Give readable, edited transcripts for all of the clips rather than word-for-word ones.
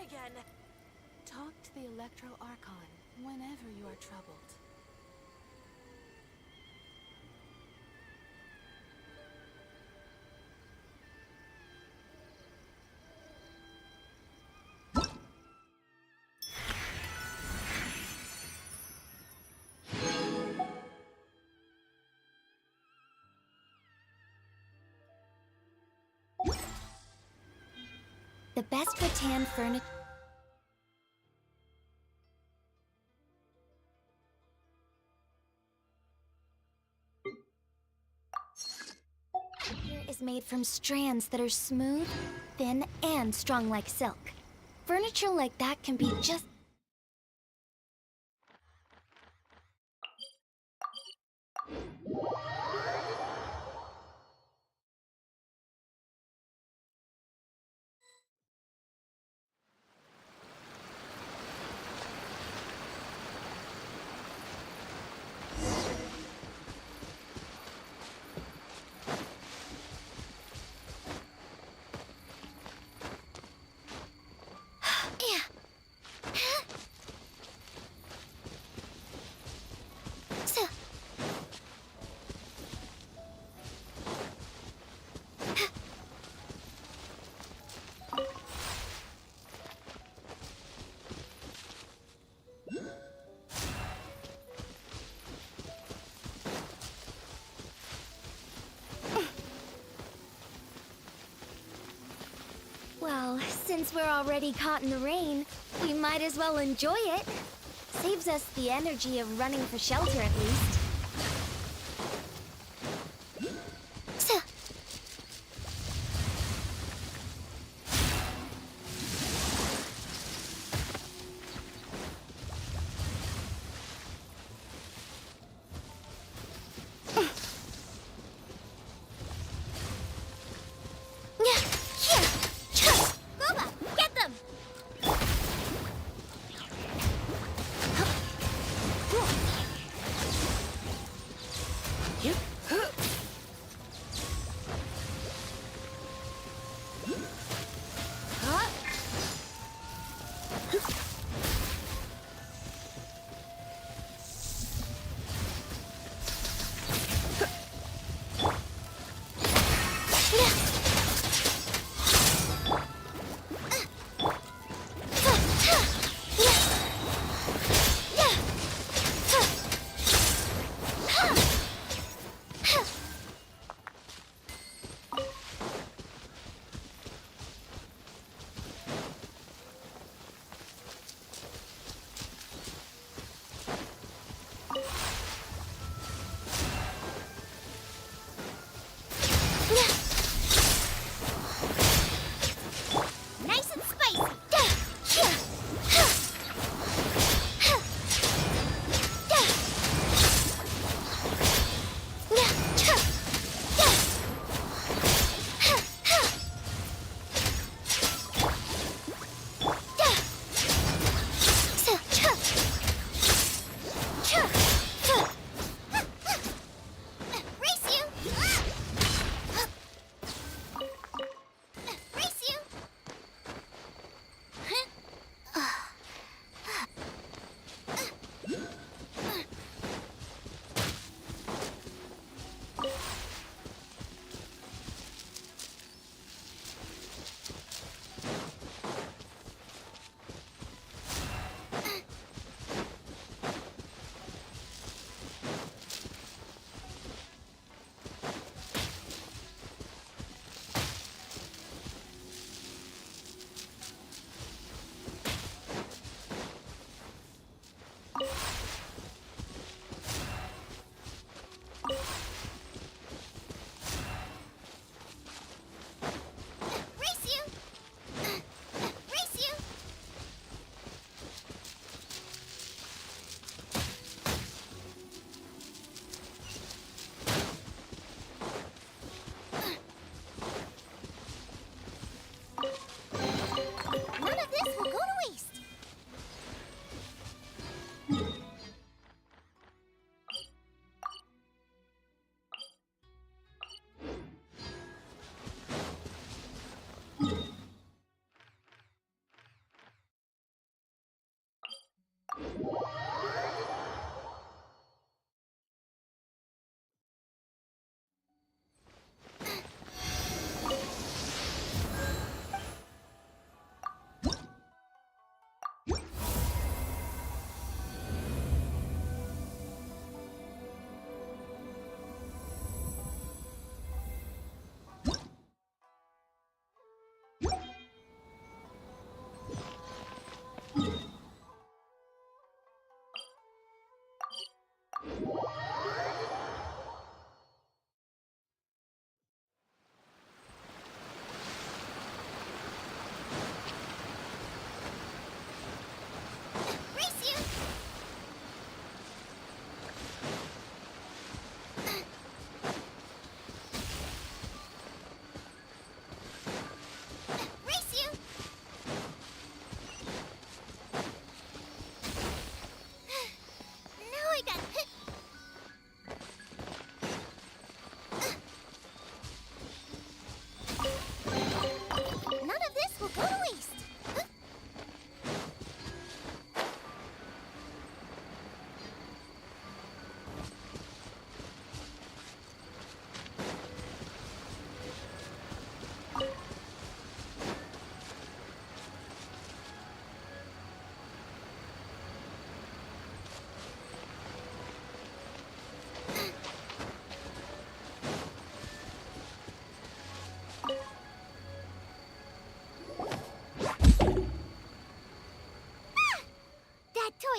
try again. Talk to the Electro Archon whenever you are troubled. The best rattan furniture is made from strands that are smooth, thin, and strong like silk. Furniture like that can be just... Well, since we're already caught in the rain, we might as well enjoy it. Saves us the energy of running for shelter at least.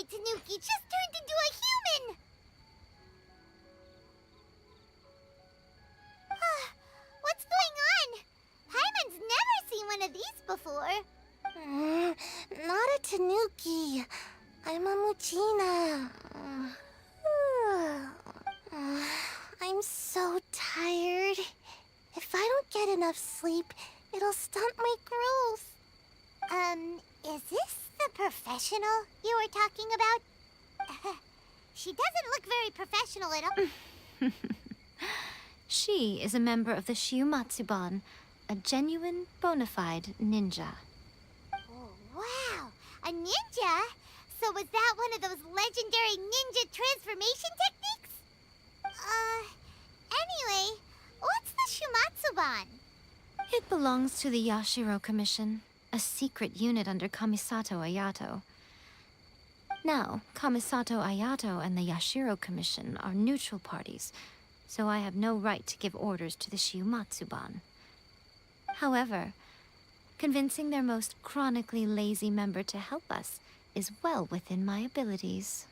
Tanuki just turned into a human! What's going on? Paimon's never seen one of these before. Not a Tanuki. I'm a Muchina. I'm so tired. If I don't get enough sleep, it'll stunt my growth. Is this the professional you were talking about? She doesn't look very professional at all. She is a member of the Shiumatsuban, a genuine, bona fide ninja. Oh, wow! A ninja? So was that one of those legendary ninja transformation techniques? Anyway, what's the Shumatsuban? It belongs to the Yashiro Commission, a secret unit under Kamisato Ayato. Now, Kamisato Ayato and the Yashiro Commission are neutral parties, so I have no right to give orders to the Shiumatsuban. However, convincing their most chronically lazy member to help us is well within my abilities.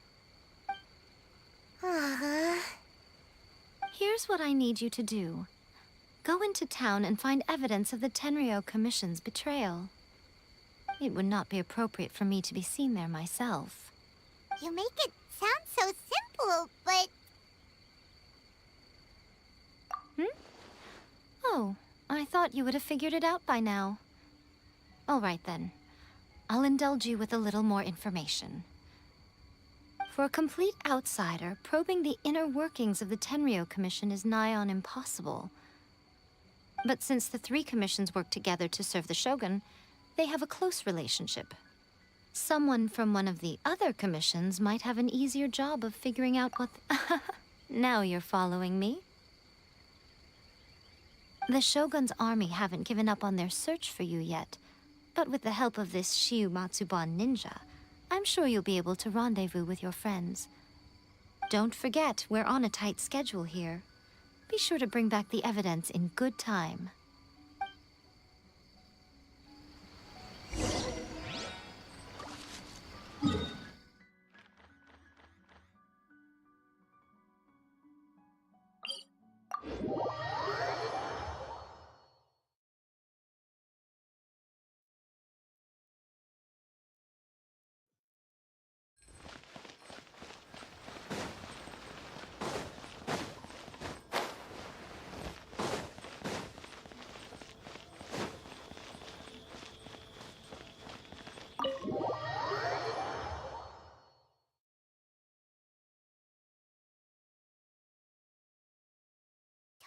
Here's what I need you to do. Go into town and find evidence of the Tenryou Commission's betrayal. It would not be appropriate for me to be seen there myself. You make it sound so simple, but... Oh, I thought you would have figured it out by now. All right then. I'll indulge you with a little more information. For a complete outsider, probing the inner workings of the Tenryou Commission is nigh on impossible. But since the three commissions work together to serve the Shogun, they have a close relationship. Someone from one of the other commissions might have an easier job of figuring out what... Now you're following me. The Shogun's army haven't given up on their search for you yet, but with the help of this Shiumatsuban ninja, I'm sure you'll be able to rendezvous with your friends. Don't forget, we're on a tight schedule here. Be sure to bring back the evidence in good time.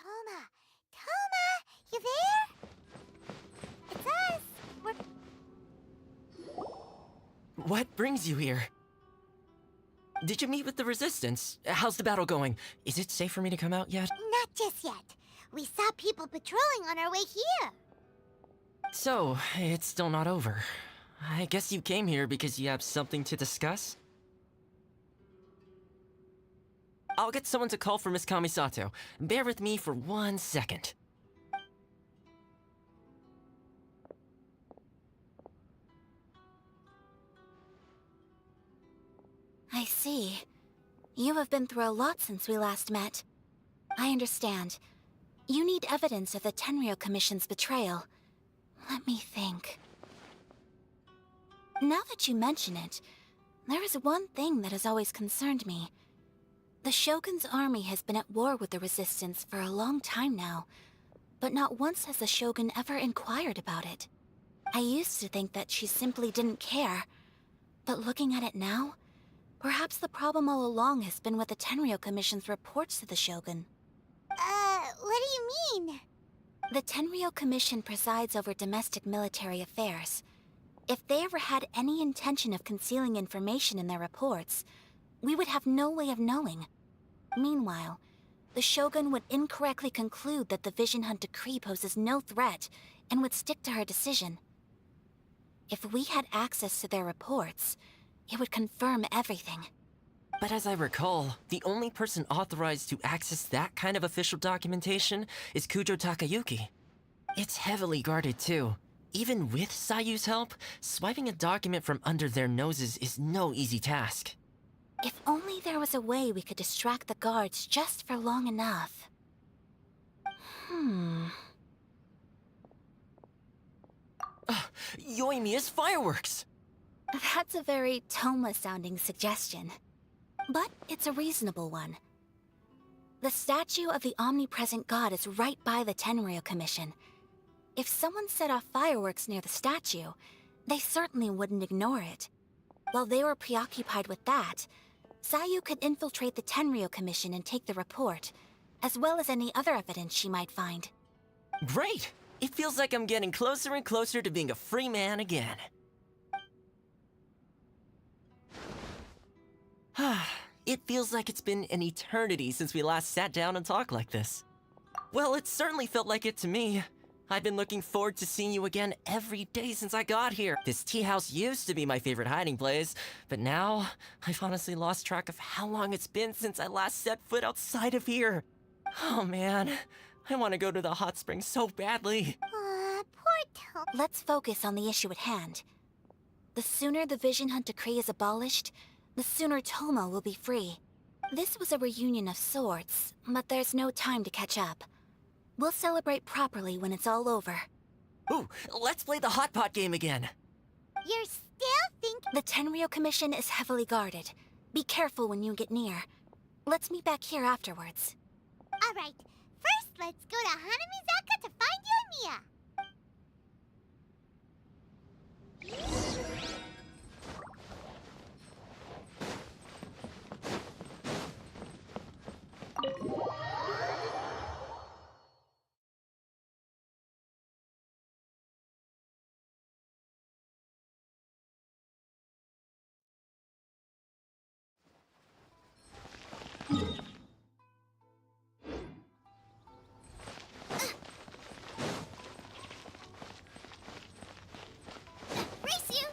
Toma, you there? It's us. What brings you here? Did you meet with the Resistance? How's the battle going? Is it safe for me to come out yet? Not just yet. We saw people patrolling on our way here. So, it's still not over. I guess you came here because you have something to discuss? I'll get someone to call for Miss Kamisato. Bear with me for 1 second. I see. You have been through a lot since we last met. I understand. You need evidence of the Tenryou Commission's betrayal. Let me think. Now that you mention it, there is one thing that has always concerned me. The Shogun's army has been at war with the Resistance for a long time now, but not once has the Shogun ever inquired about it. I used to think that she simply didn't care, but looking at it now, perhaps the problem all along has been with the Tenryou Commission's reports to the Shogun. What do you mean? The Tenryou Commission presides over domestic military affairs. If they ever had any intention of concealing information in their reports, we would have no way of knowing. Meanwhile, the Shogun would incorrectly conclude that the Vision Hunt decree poses no threat and would stick to her decision. If we had access to their reports, it would confirm everything. But as I recall, the only person authorized to access that kind of official documentation is Kujo Takayuki. It's heavily guarded too. Even with Sayu's help, swiping a document from under their noses is no easy task. If only there was a way we could distract the guards just for long enough. Yoimiya's fireworks! That's a very Toma-sounding suggestion. But it's a reasonable one. The statue of the omnipresent god is right by the Tenryou Commission. If someone set off fireworks near the statue, they certainly wouldn't ignore it. While they were preoccupied with that, Sayu could infiltrate the Tenryou Commission and take the report, as well as any other evidence she might find. Great! It feels like I'm getting closer and closer to being a free man again. It feels like it's been an eternity since we last sat down and talked like this. Well, it certainly felt like it to me. I've been looking forward to seeing you again every day since I got here. This tea house used to be my favorite hiding place, but now I've honestly lost track of how long it's been since I last set foot outside of here. Oh man, I want to go to the hot springs so badly. Poor Toma. Let's focus on the issue at hand. The sooner the Vision Hunt decree is abolished, the sooner Toma will be free. This was a reunion of sorts, but there's no time to catch up. We'll celebrate properly when it's all over. Ooh, let's play the hot pot game again. You're still thinking... The Tenryou Commission is heavily guarded. Be careful when you get near. Let's meet back here afterwards. Alright, first let's go to Hanamizaka to find Yoimiya. Race you!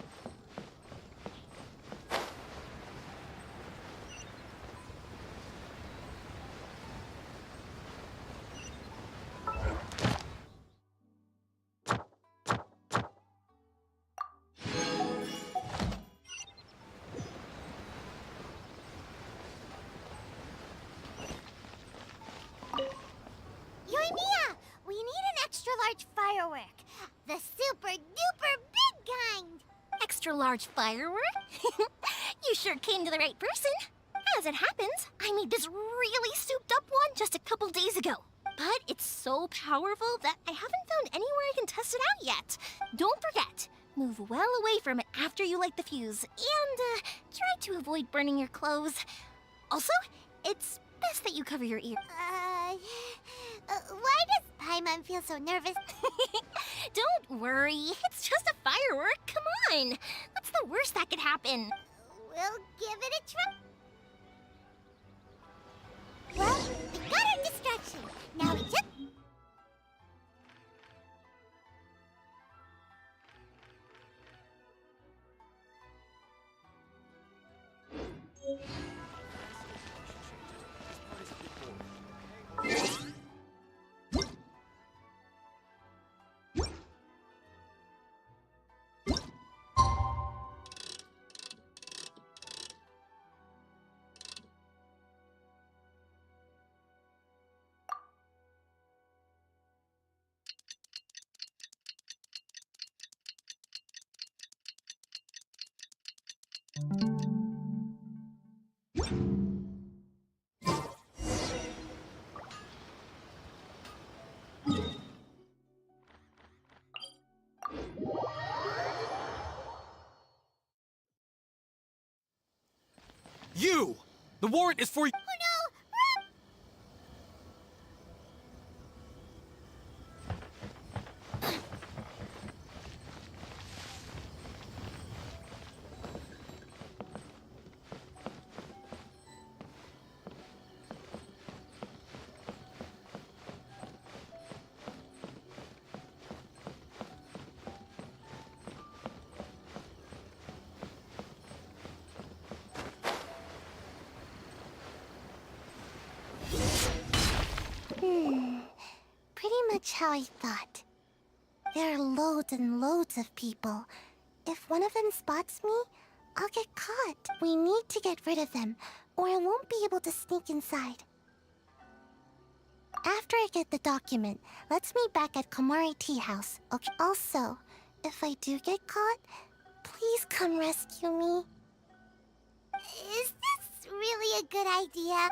Yoimiya! We need an extra large firework. The super duper big kind. Extra large firework? You sure came to the right person. As it happens, I made this really souped up one just a couple days ago. But it's so powerful that I haven't found anywhere I can test it out yet. Don't forget, move well away from it after you light the fuse, and try to avoid burning your clothes. Also, it's best that you cover your ears. Why does Paimon feel so nervous? Don't worry, it's just a firework. Come on, what's the worst that could happen? We'll give it a try. Well, we got our distraction. Now we just... You! The warrant is for... Oh no! Run! Pretty much how I thought. There are loads and loads of people. If one of them spots me, I'll get caught. We need to get rid of them, or I won't be able to sneak inside. After I get the document, let's meet back at Komari Tea House. Okay. Also, if I do get caught, please come rescue me. Is this really a good idea?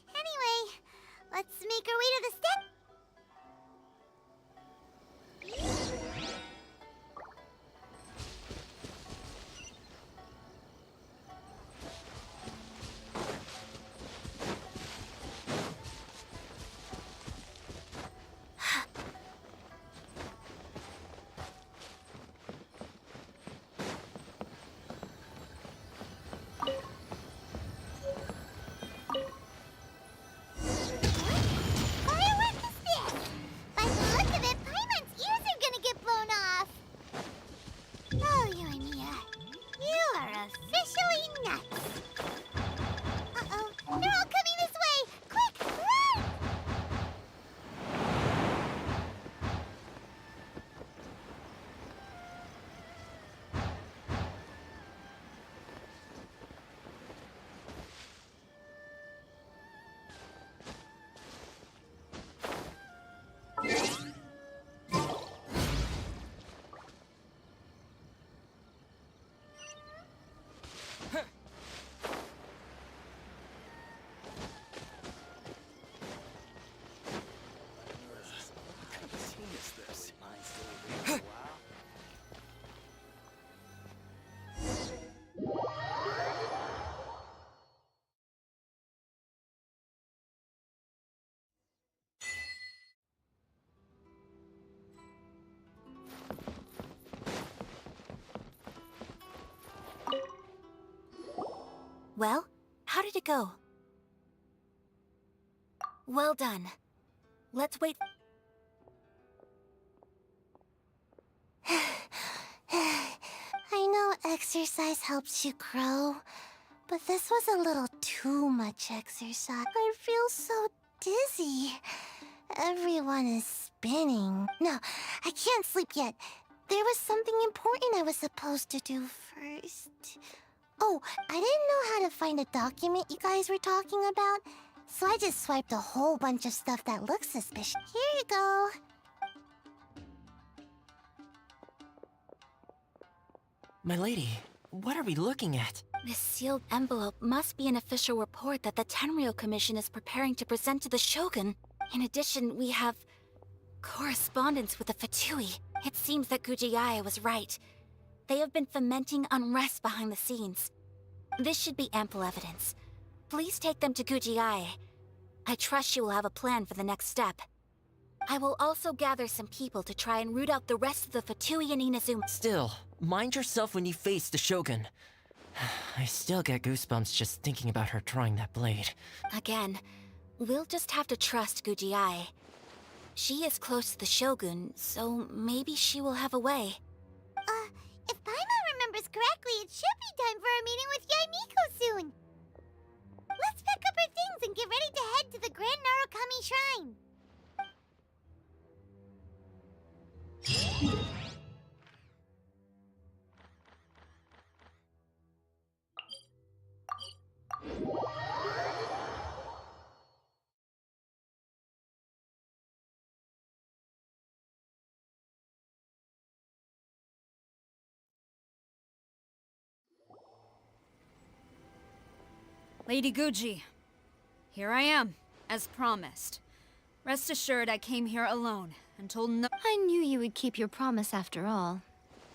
Anyway, let's make our way to the step. Well, how did it go? Well done. Let's wait. I know exercise helps you grow, but this was a little too much exercise. I feel so dizzy. Everyone is spinning. No, I can't sleep yet. There was something important I was supposed to do first. Oh, I didn't know how to find a document you guys were talking about, so I just swiped a whole bunch of stuff that looks suspicious. Here you go. My lady, what are we looking at? This sealed envelope must be an official report that the Tenryou Commission is preparing to present to the Shogun. In addition, we have correspondence with the Fatui. It seems that Gujiae was right. They have been fomenting unrest behind the scenes. This should be ample evidence. Please take them to Gujiae. I trust she will have a plan for the next step. I will also gather some people to try and root out the rest of the Fatui and Inazuma. Still, mind yourself when you face the Shogun. I still get goosebumps just thinking about her drawing that blade. Again, we'll just have to trust Gujiae. She is close to the Shogun, so maybe she will have a way. If Paimon remembers correctly, it should be time for a meeting with Yaimiko soon. Let's pack up our things and get ready to head to the Grand Narukami Shrine. Lady Guji, here I am, as promised. Rest assured I came here alone and told no- I knew you would keep your promise after all.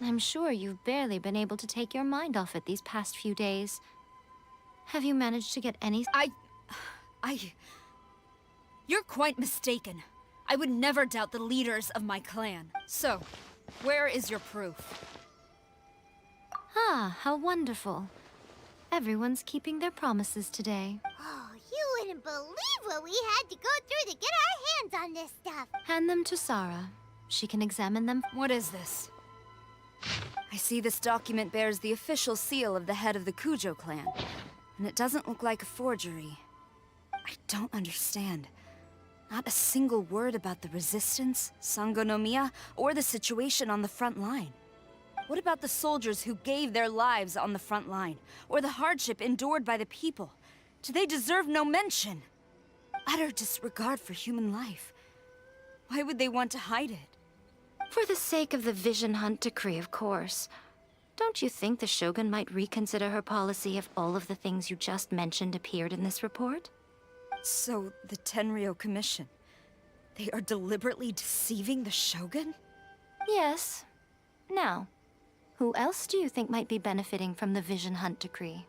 I'm sure you've barely been able to take your mind off it these past few days. Have you managed to get any- You're quite mistaken. I would never doubt the leaders of my clan. So, where is your proof? Ah, how wonderful. Everyone's keeping their promises today. Oh, you wouldn't believe what we had to go through to get our hands on this stuff. Hand them to Sarah. She can examine them. What is this? I see this document bears the official seal of the head of the Kujo clan, and it doesn't look like a forgery. I don't understand. Not a single word about the resistance, Sangonomiya, or the situation on the front line. What about the soldiers who gave their lives on the front line, or the hardship endured by the people? Do they deserve no mention? Utter disregard for human life. Why would they want to hide it? For the sake of the Vision Hunt decree, of course. Don't you think the Shogun might reconsider her policy if all of the things you just mentioned appeared in this report? So, the Tenryou Commission, they are deliberately deceiving the Shogun? Yes. Now, who else do you think might be benefiting from the Vision Hunt decree?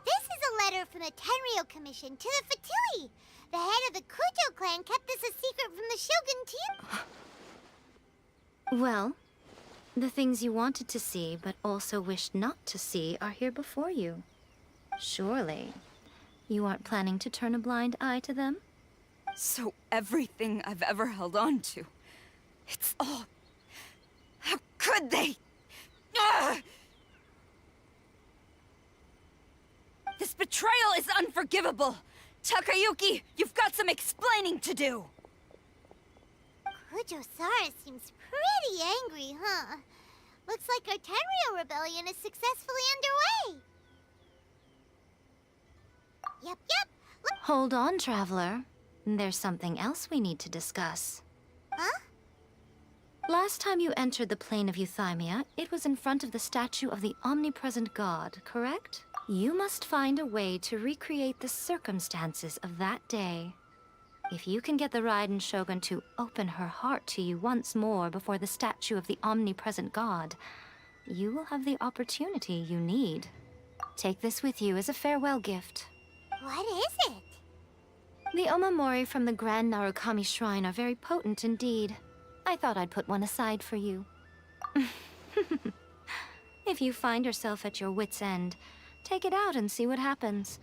This is a letter from the Tenryou Commission to the Fatui. The head of the Kujo clan kept this a secret from the Shogun to you. Well, the things you wanted to see but also wished not to see are here before you. Surely, you aren't planning to turn a blind eye to them? So everything I've ever held on to, it's all... How could they? Ugh! This betrayal is unforgivable! Takayuki, you've got some explaining to do! Kujo-Sara seems pretty angry, huh? Looks like our Tenryou rebellion is successfully underway. Yep. Hold on, Traveler. There's something else we need to discuss. Huh? Last time you entered the plane of Euthymia, it was in front of the statue of the omnipresent god, correct? You must find a way to recreate the circumstances of that day. If you can get the Raiden Shogun to open her heart to you once more before the statue of the omnipresent god, you will have the opportunity you need. Take this with you as a farewell gift. What is it? The Omamori from the Grand Narukami Shrine are very potent indeed. I thought I'd put one aside for you. If you find yourself at your wit's end, take it out and see what happens.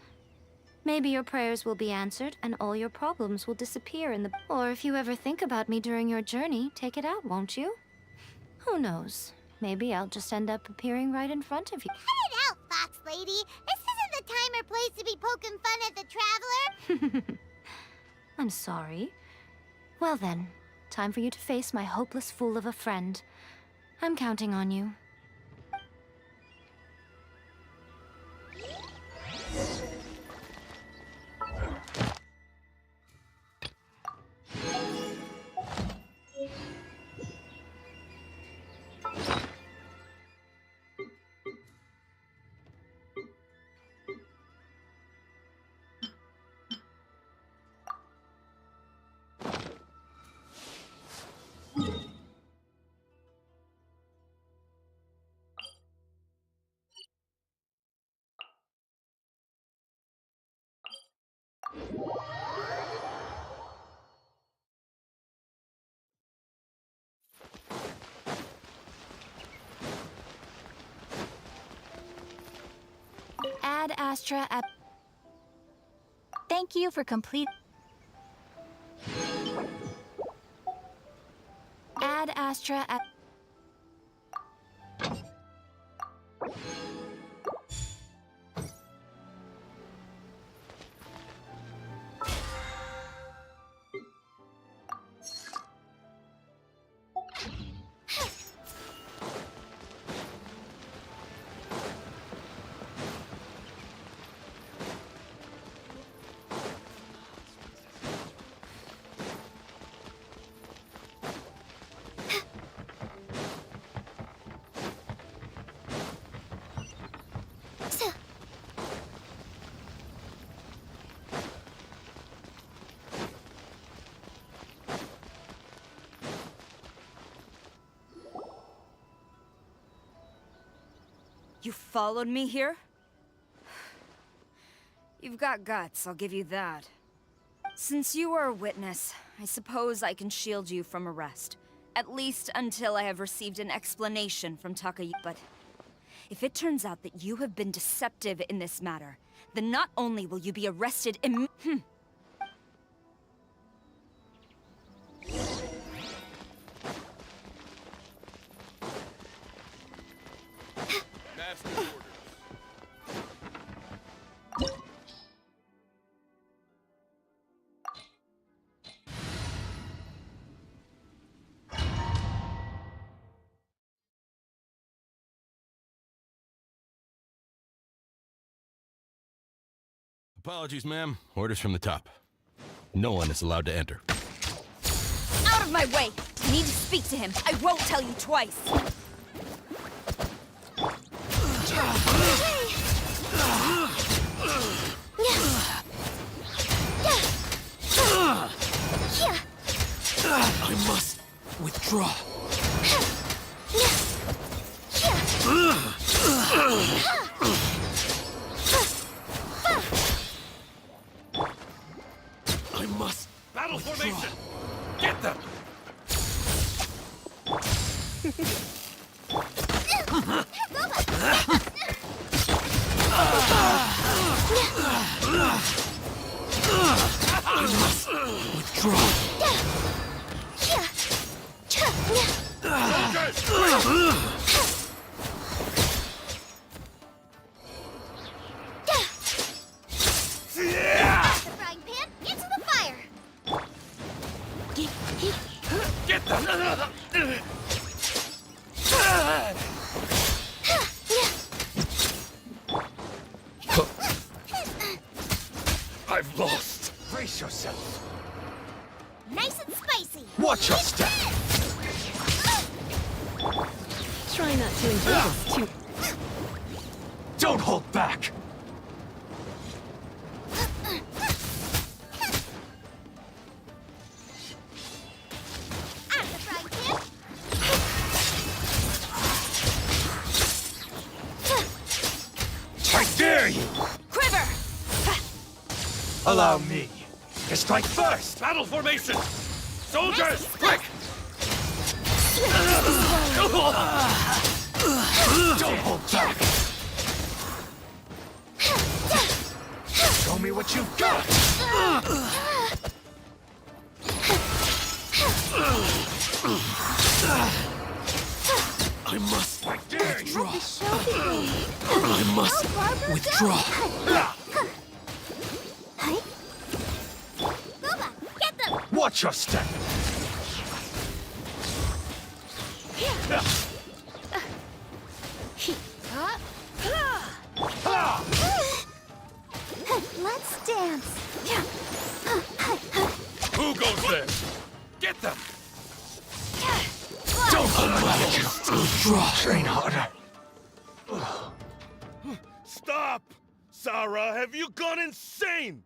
Maybe your prayers will be answered and all your problems will disappear in the... Or if you ever think about me during your journey, take it out, won't you? Who knows? Maybe I'll just end up appearing right in front of you. Cut it out, Fox Lady. This isn't the time or place to be poking fun at the Traveler. I'm sorry. Well then, time for you to face my hopeless fool of a friend. I'm counting on you. Ad Astra at... Thank you for complete... Ad Astra at... You followed me here? You've got guts, I'll give you that. Since you are a witness, I suppose I can shield you from arrest. At least until I have received an explanation from Takayuki. But if it turns out that you have been deceptive in this matter, then not only will you be arrested Master orders. Apologies, ma'am. Orders from the top. No one is allowed to enter. Out of my way! I need to speak to him. I won't tell you twice. I must withdraw. I must. Battle formation! Get them! I must withdraw. The frying pan into the fire. Get them! I've lost. Brace yourself. Nice and spicy. Watch your step. Try not to enjoy this too. Don't hold back. Out of the frying pan. I dare you. Quiver! Allow me to strike first. Battle formation. Soldiers, quick! Don't hold back. Show me what you've got. I must withdraw. I must withdraw. Boba, get them. Watch your step. Let's dance. Who goes there? Get them. Don't unmatch. Withdraw. Train harder. Stop! Sarah, have you gone insane?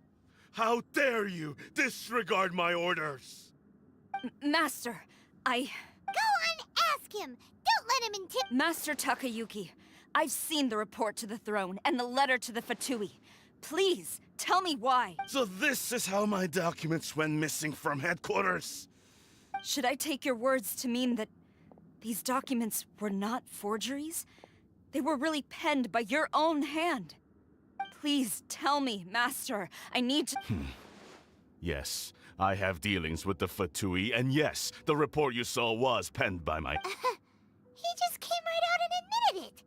How dare you disregard my orders? Master, Go on, ask him. Don't let him intimidate. Master Takayuki, I've seen the report to the throne and the letter to the Fatui. Please, tell me why. So this is how my documents went missing from headquarters? Should I take your words to mean that these documents were not forgeries? They were really penned by your own hand. Please tell me, Master. I need to... Yes, I have dealings with the Fatui, and yes, the report you saw was penned by my... He just came right out and admitted it.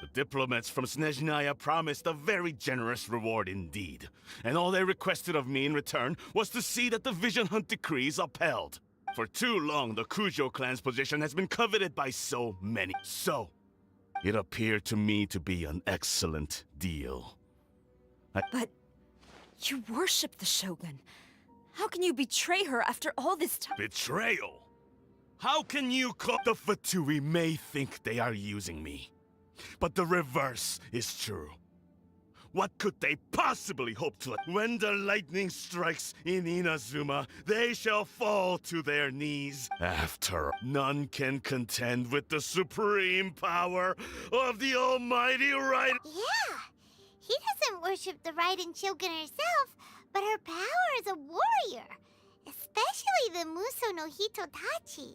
The diplomats from Snezhnaya promised a very generous reward indeed. And all they requested of me in return was to see that the Vision Hunt decree is upheld. For too long, the Kujo clan's position has been coveted by so many. So, it appeared to me to be an excellent deal. But you worship the Shogun. How can you betray her after all this time? Betrayal? How can you call... The Fatui may think they are using me. But the reverse is true. What could they possibly hope to... When the lightning strikes in Inazuma, they shall fall to their knees. After all, none can contend with the supreme power of the almighty right... Yeah. He doesn't worship the Raiden Shogun herself, but her power as a warrior. Especially the Muso no Hitotachi.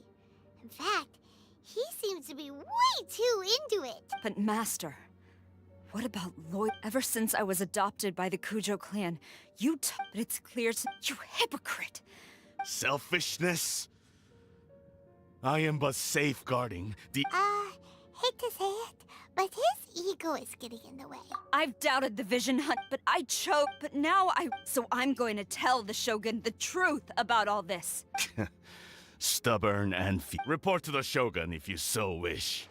In fact, he seems to be way too into it. But Master, what about loyalty? Ever since I was adopted by the Kujo clan, but it's clear to... You hypocrite! Selfishness? I am but safeguarding the... Hate to say it, but his ego is getting in the way. I've doubted the Vision Hunt, but I chose... But now So I'm going to tell the Shogun the truth about all this. Stubborn and Report to the Shogun if you so wish.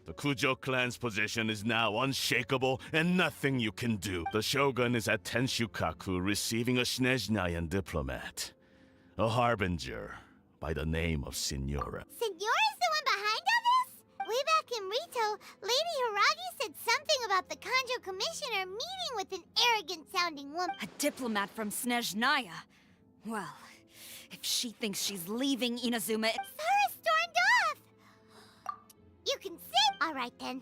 The Kujo clan's position is now unshakable, and nothing you can do. The Shogun is at Tenshukaku receiving a Snezhnayan diplomat. A harbinger by the name of Signora. Signora's the one behind all this? Way back in Rito, Lady Hiragi said something about the Kanjo Commissioner meeting with an arrogant-sounding woman. A diplomat from Snezhnaya. Well, if she thinks she's leaving Inazuma, Sara stormed off! You can sit! Alright then.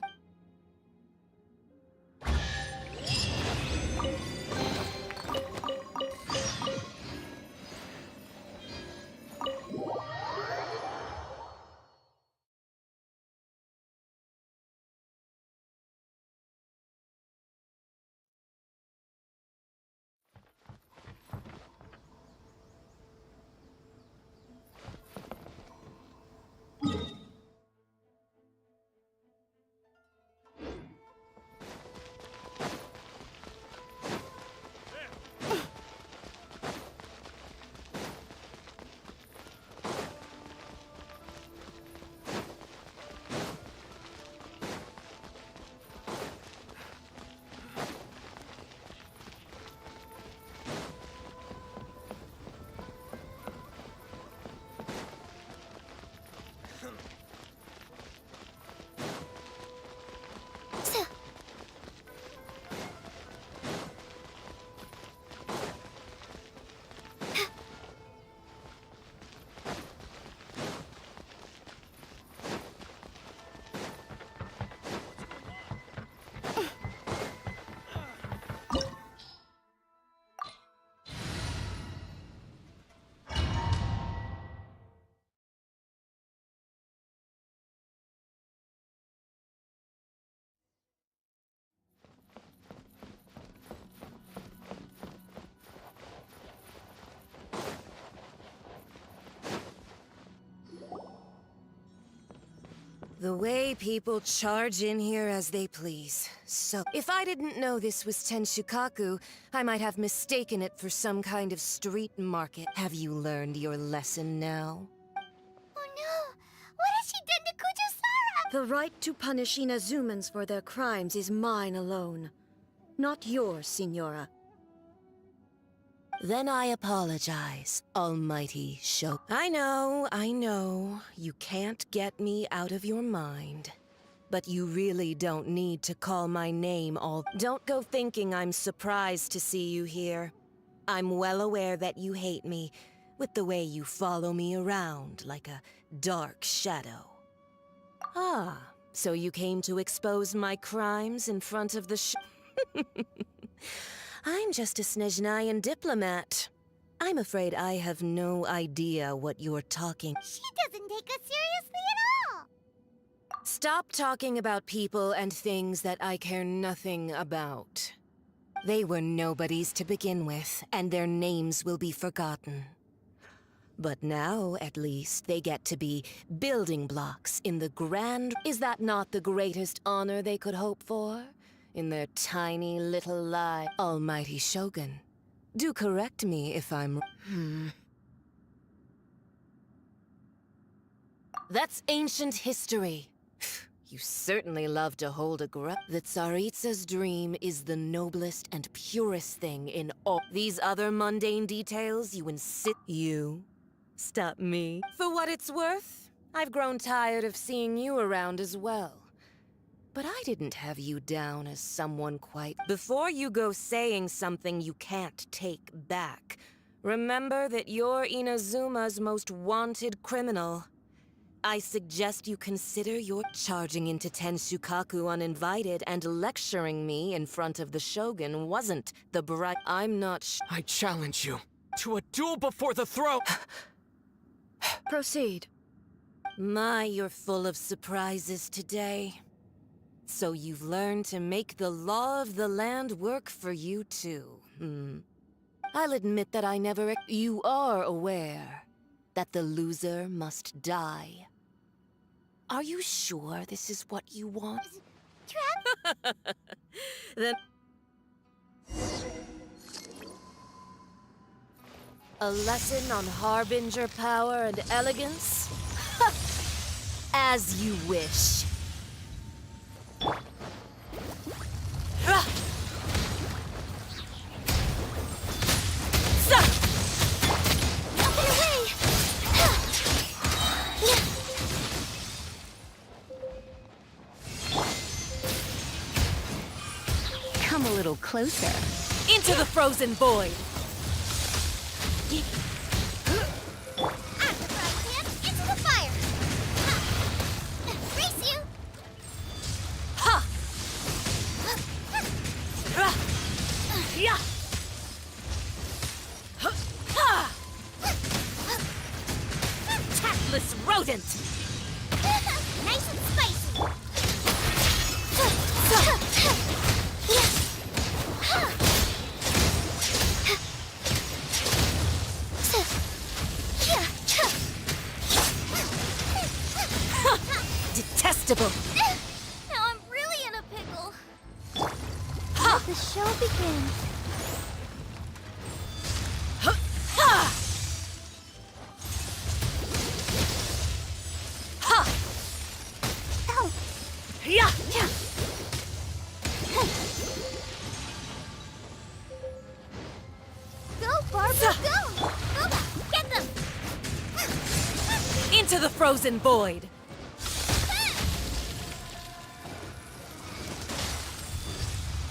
The way people charge in here as they please. So, if I didn't know this was Tenshukaku, I might have mistaken it for some kind of street market. Have you learned your lesson now? Oh no! What has she done to Kujo-Sara? The right to punish Inazumans for their crimes is mine alone. Not yours, Signora. Then I apologize, Almighty Show. I know. You can't get me out of your mind. But you really don't need to call my name all. Don't go thinking I'm surprised to see you here. I'm well aware that you hate me, with the way you follow me around like a dark shadow. Ah, so you came to expose my crimes in front of the I'm just a Snezhnayan diplomat. I'm afraid I have no idea what you're talking. She doesn't take us seriously at all! Stop talking about people and things that I care nothing about. They were nobodies to begin with, and their names will be forgotten. But now, at least, they get to be building blocks in the grand... Is that not the greatest honor they could hope for? In their tiny little life. Almighty Shogun, do correct me if I'm... That's ancient history. You certainly love to hold a grudge. The Tsaritsa's dream is the noblest and purest thing in all. These other mundane details you insist... You? Stop me. For what it's worth, I've grown tired of seeing you around as well. But I didn't have you down as someone quite... Before you go saying something you can't take back, remember that you're Inazuma's most wanted criminal. I suggest you consider your charging into Tenshukaku uninvited and lecturing me in front of the Shogun wasn't the bright... I'm not I challenge you to a duel before the throne! Proceed. My, you're full of surprises today. So you've learned to make the law of the land work for you too, I'll admit that I never... You are aware that the loser must die. Are you sure this is what you want? Trap? Then... A lesson on harbinger power and elegance? As you wish. come a little closer. Into the frozen void! At the frying pan, into the fire! Ha! Race you! Ha! Yeah! Tactless rodent! Nice and spicy! Detestable! Now I'm really in a pickle. Ha! The show begins. Ha! Ha! Oh, Yeah! go, Barbara, go! Boba, get them! Into the frozen void!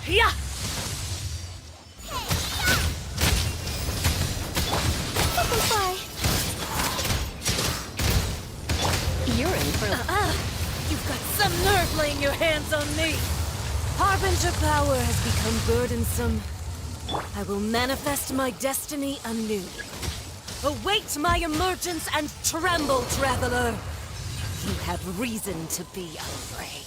Yeah! Bye. You're in for You've got some nerve laying your hands on me! Harbinger power has become burdensome. I will manifest my destiny anew. Await my emergence and tremble, traveler! You have reason to be afraid.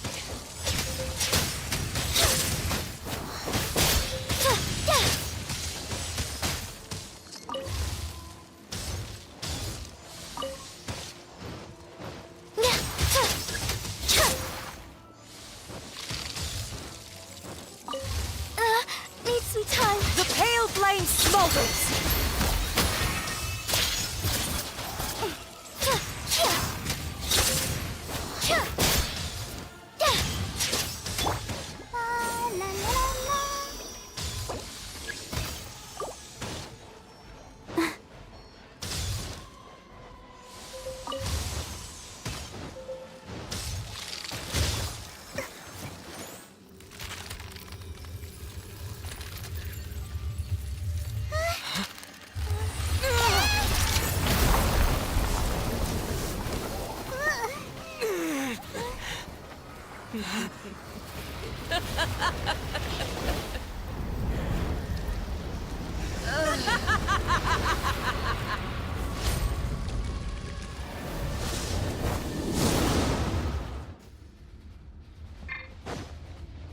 Need some time. The pale flame smolders!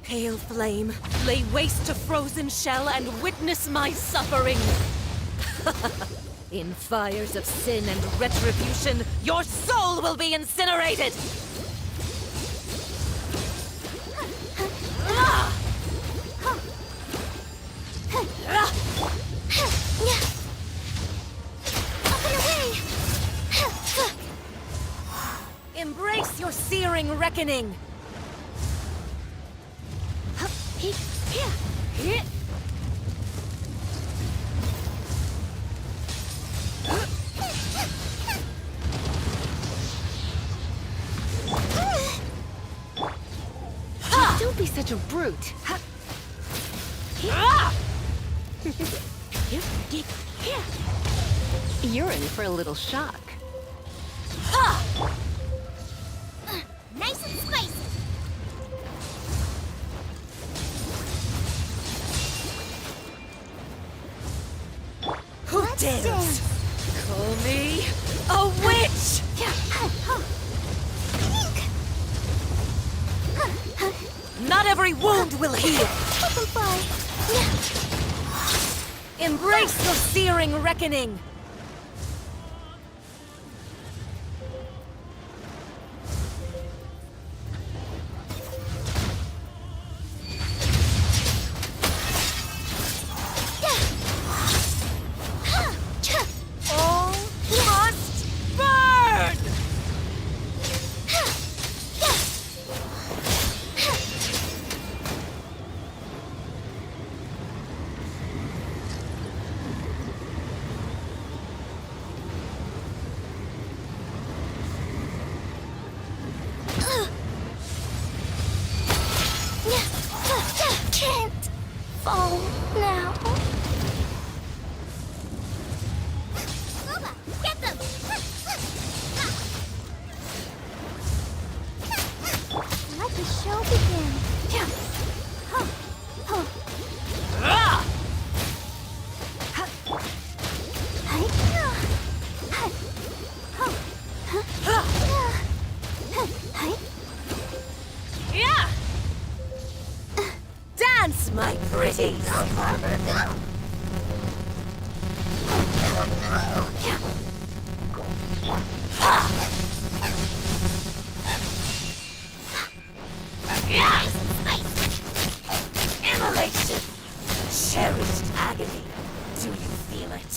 Pale flame, lay waste to frozen shell and witness my suffering! In fires of sin and retribution, your soul will be incinerated! Embrace your searing reckoning! Don't be such a brute. You're in for a little shock. Nice and spicy. Who dares call me a witch? Not every wound will heal. Embrace your searing reckoning. All must burn! fall now. Luba, get them! Let the show begin. Dance, my pretties! Immolation! Cherished agony. Do you feel it?